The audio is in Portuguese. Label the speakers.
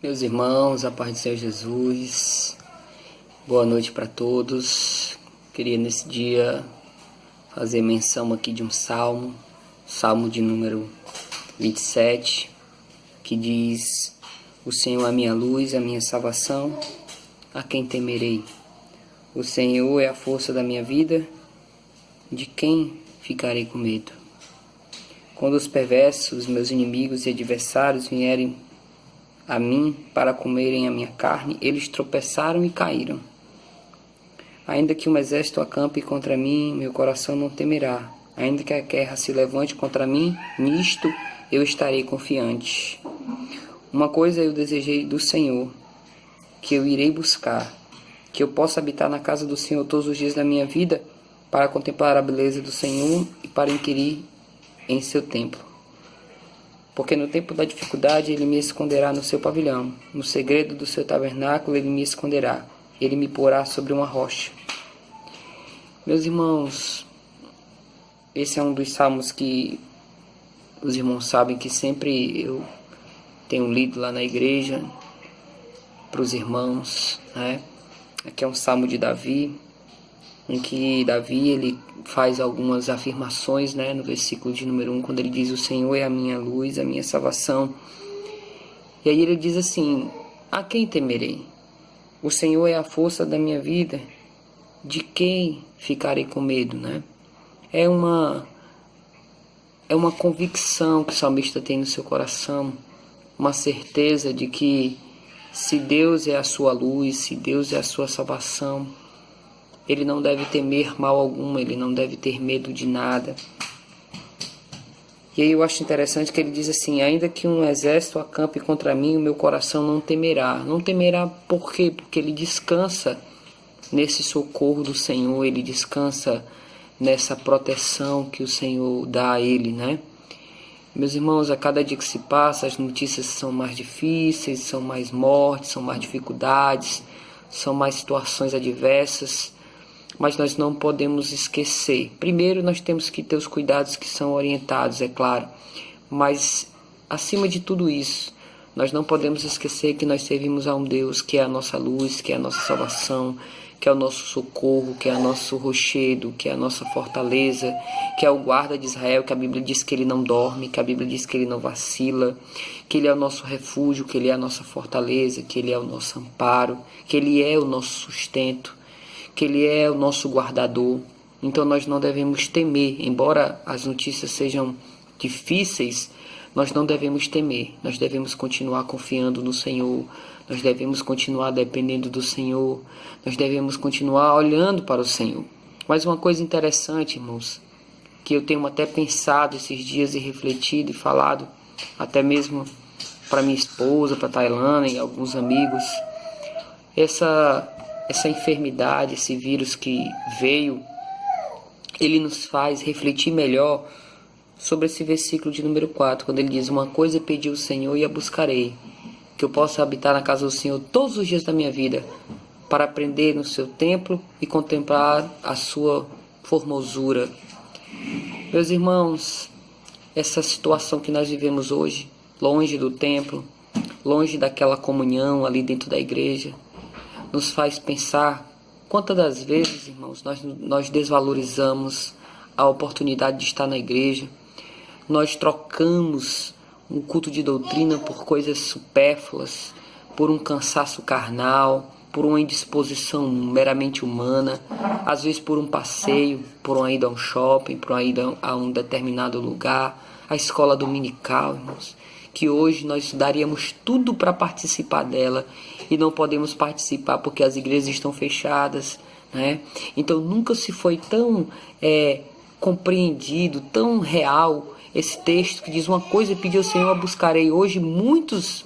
Speaker 1: Meus irmãos, a paz do Senhor Jesus, boa noite para todos. Queria nesse dia fazer menção aqui de um salmo de número 27, que diz: O Senhor é a minha luz, a minha salvação, a quem temerei? O Senhor é a força da minha vida, de quem ficarei com medo? Quando os perversos, meus inimigos e adversários vierem a mim para comerem a minha carne, eles tropeçaram e caíram. Ainda que um exército acampe contra mim, meu coração não temerá. Ainda que a guerra se levante contra mim, nisto eu estarei confiante. Uma coisa eu desejei do Senhor, que eu irei buscar, que eu possa habitar na casa do Senhor todos os dias da minha vida, para contemplar a beleza do Senhor e para inquirir em seu templo. Porque no tempo da dificuldade ele me esconderá no seu pavilhão, no segredo do seu tabernáculo ele me esconderá, ele me porá sobre uma rocha. Meus irmãos, esse é um dos salmos que os irmãos sabem que sempre eu tenho lido lá na igreja para os irmãos, né? Aqui é um salmo de Davi, em que Davi ele faz algumas afirmações, né, no versículo de número 1, quando ele diz: o Senhor é a minha luz, a minha salvação. E aí ele diz assim: a quem temerei? O Senhor é a força da minha vida, de quem ficarei com medo, né? É uma convicção que o salmista tem no seu coração, uma certeza de que se Deus é a sua luz, se Deus é a sua salvação, ele não deve temer mal algum, ele não deve ter medo de nada. E aí eu acho interessante que ele diz assim: ainda que um exército acampe contra mim, o meu coração não temerá. Não temerá por quê? Porque ele descansa nesse socorro do Senhor, ele descansa nessa proteção que o Senhor dá a ele, né? Meus irmãos, a cada dia que se passa, as notícias são mais difíceis, são mais mortes, são mais dificuldades, são mais situações adversas. Mas nós não podemos esquecer. Primeiro, nós temos que ter os cuidados que são orientados, é claro. Mas, acima de tudo isso, nós não podemos esquecer que nós servimos a um Deus que é a nossa luz, que é a nossa salvação, que é o nosso socorro, que é o nosso rochedo, que é a nossa fortaleza, que é o guarda de Israel, que a Bíblia diz que ele não dorme, que a Bíblia diz que ele não vacila, que ele é o nosso refúgio, que ele é a nossa fortaleza, que ele é o nosso amparo, que ele é o nosso sustento, que ele é o nosso guardador. Então nós não devemos temer, embora as notícias sejam difíceis, nós não devemos temer, nós devemos continuar confiando no Senhor, nós devemos continuar dependendo do Senhor, nós devemos continuar olhando para o Senhor. Mas uma coisa interessante, irmãos, que eu tenho até pensado esses dias e refletido e falado, até mesmo para minha esposa, para a Tailana e alguns amigos, essa enfermidade, esse vírus que veio, ele nos faz refletir melhor sobre esse versículo de número 4, quando ele diz: uma coisa pedi ao Senhor e a buscarei, que eu possa habitar na casa do Senhor todos os dias da minha vida, para aprender no seu templo e contemplar a sua formosura. Meus irmãos, essa situação que nós vivemos hoje, longe do templo, longe daquela comunhão ali dentro da igreja, nos faz pensar quantas das vezes, irmãos, nós desvalorizamos a oportunidade de estar na igreja. Nós trocamos um culto de doutrina por coisas supérfluas, por um cansaço carnal, por uma indisposição meramente humana, às vezes por um passeio, por uma ida a um shopping, por uma ida a um determinado lugar, a escola dominical, irmãos, que hoje nós daríamos tudo para participar dela e não podemos participar porque as igrejas estão fechadas, né? Então nunca se foi tão compreendido, tão real esse texto que diz: uma coisa pedi ao Senhor, a buscarei. Hoje muitos